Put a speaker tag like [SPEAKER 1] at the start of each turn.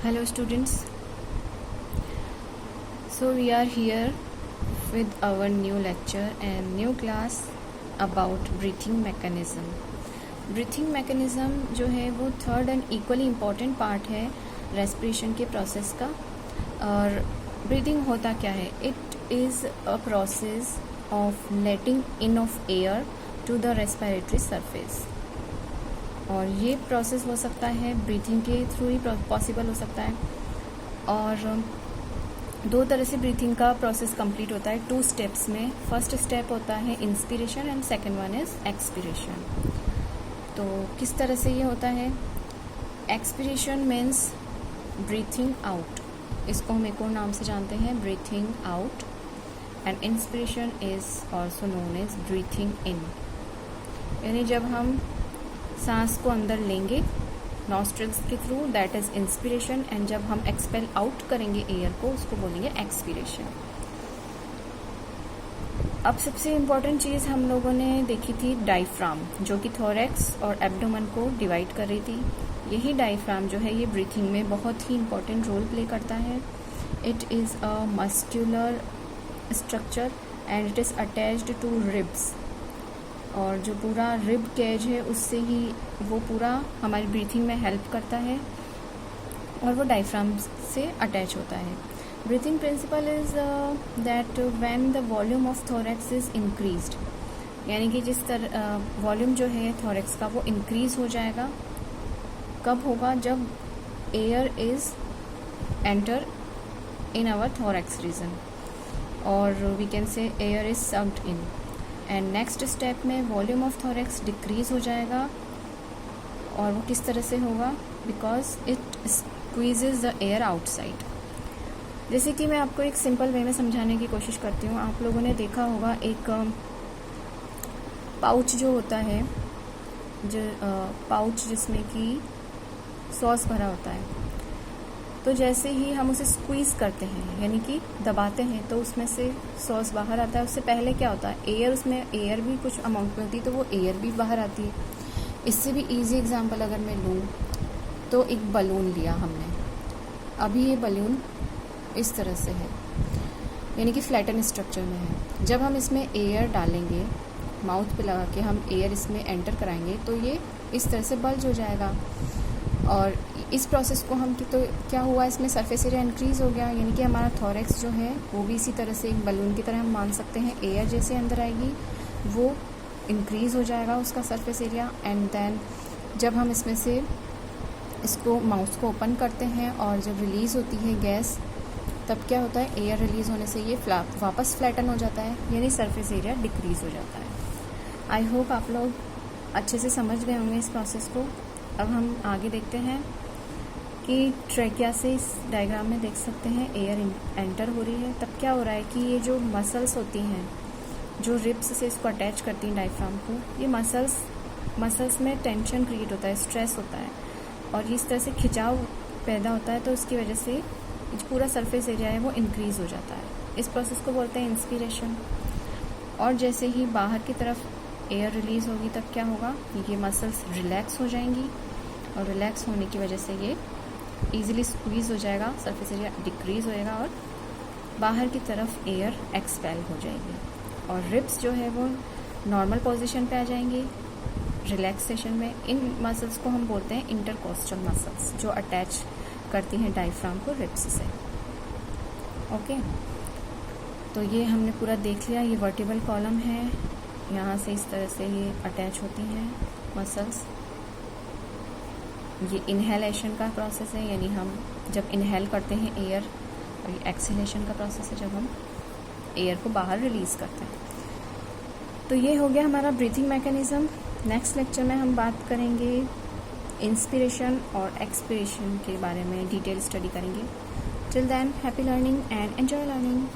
[SPEAKER 1] Hello students, so we are here with our new lecture and new class about breathing mechanism. Breathing mechanism जो है वो third and equally important part है respiration के process का. और breathing होता क्या है? It is a process of letting in of air to the respiratory surface. और ये प्रोसेस हो सकता है ब्रीथिंग के थ्रू ही पॉसिबल हो सकता है. और दो तरह से ब्रीथिंग का प्रोसेस कंप्लीट होता है, 2 स्टेप्स में. फर्स्ट स्टेप होता है inspiration and second one is expiration. तो किस तरह से ये होता है? एक्सपिरेशन मीन्स ब्रीथिंग आउट, इसको हम एक और नाम से जानते हैं breathing out. And inspiration is also known as breathing in. यानी जब हम सांस को अंदर लेंगे नॉस्ट्रिल्स के through, that is inspiration. And जब हम एक्सपेल आउट करेंगे एयर को, उसको बोलेंगे एक्सपिरेशन. अब सबसे इम्पॉर्टेंट चीज़ हम लोगों ने देखी थी डायफ्राम, जो कि थोरैक्स और एब्डोमेन को डिवाइड कर रही थी. यही डायफ्राम जो है ये ब्रीथिंग में बहुत ही इम्पॉर्टेंट रोल प्ले करता है. It is a muscular structure and it is attached to ribs. और जो पूरा रिब केज है उससे ही वो पूरा हमारी ब्रीथिंग में हेल्प करता है और वो डायफ्राम से अटैच होता है. Breathing principle is that when the volume of thorax is increased, यानी कि जिस तरह वॉल्यूम जो है थोरैक्स का वो इंक्रीज हो जाएगा. कब होगा? जब air is enter in our thorax region, और we can say air is sucked in. And next step में वॉल्यूम ऑफ थोरैक्स डिक्रीज हो जाएगा. और वो किस तरह से होगा? Because it squeezes the air outside. जैसे कि मैं आपको एक सिंपल वे में समझाने की कोशिश करती हूँ. आप लोगों ने देखा होगा एक पाउच जो होता है, जो पाउच जिसमें कि सॉस भरा होता है. तो जैसे ही हम उसे स्क्वीज़ करते हैं, यानी कि दबाते हैं, तो उसमें से सॉस बाहर आता है. उससे पहले क्या होता है? एयर, उसमें एयर भी कुछ अमाउंट में होती है, तो वो एयर भी बाहर आती है. इससे भी इजी एग्जांपल अगर मैं लूँ तो एक बलून लिया हमने. अभी ये बलून इस तरह से है, यानी कि फ्लैटन स्ट्रक्चर में है. जब हम इसमें एयर डालेंगे, माउथ पे लगा के हम एयर इसमें एंटर कराएंगे, तो ये इस तरह से बल्ज हो जाएगा. और इस प्रोसेस को हम तो क्या हुआ, इसमें सरफेस एरिया इंक्रीज़ हो गया, यानी कि हमारा थोरैक्स जो है वो भी इसी तरह से एक बलून की तरह हम मान सकते हैं. एयर जैसे अंदर आएगी वो इंक्रीज़ हो जाएगा उसका सरफेस एरिया. एंड देन जब हम इसमें से इसको माउथ को ओपन करते हैं और जब रिलीज़ होती है गैस, तब क्या होता है? एयर रिलीज़ होने से ये वापस फ्लैटन हो जाता है, यानी सरफेस एरिया डिक्रीज़ हो जाता है. आई होप आप लोग अच्छे से समझ गए होंगे इस प्रोसेस को. अब हम आगे देखते हैं कि ट्रैकिया से इस डायग्राम में देख सकते हैं एयर एंटर हो रही है. तब क्या हो रहा है कि ये जो मसल्स होती हैं जो रिब्स से इसको अटैच करती हैं डायफ्राम को, ये मसल्स में टेंशन क्रिएट होता है, स्ट्रेस होता है, और इस तरह से खिंचाव पैदा होता है. तो उसकी वजह से जो पूरा सरफेस एरिया है वो इंक्रीज़ हो जाता है. इस प्रोसेस को बोलते हैं इंस्पिरेशन. और जैसे ही बाहर की तरफ एयर रिलीज़ होगी, तब क्या होगा? ये मसल्स रिलैक्स हो जाएंगी, और रिलैक्स होने की वजह से ये ईजिली स्क्वीज़ हो जाएगा, सरफेस एरिया डिक्रीज़ होएगा, और बाहर की तरफ एयर एक्सपेल हो जाएगी. और रिब्स जो है वो नॉर्मल पोजीशन पे आ जाएंगी रिलैक्सेशन में. इन मसल्स को हम बोलते हैं इंटरकोस्टल मसल्स, जो अटैच करती हैं डायफ्राम को रिब्स से. ओके, तो ये हमने पूरा देख लिया. ये वर्टिबल कॉलम है, यहाँ से इस तरह से ये अटैच होती हैं मसल्स. ये इनहेलेशन का प्रोसेस है, यानी हम जब इनहेल करते हैं एयर, और ये एक्सहेलेशन का प्रोसेस है जब हम एयर को बाहर रिलीज़ करते हैं. तो ये हो गया हमारा ब्रीथिंग मैकेनिज़्म. नेक्स्ट लेक्चर में हम बात करेंगे इंस्पिरेशन और एक्सपिरेशन के बारे में, डिटेल स्टडी करेंगे. Till then, happy learning and enjoy learning.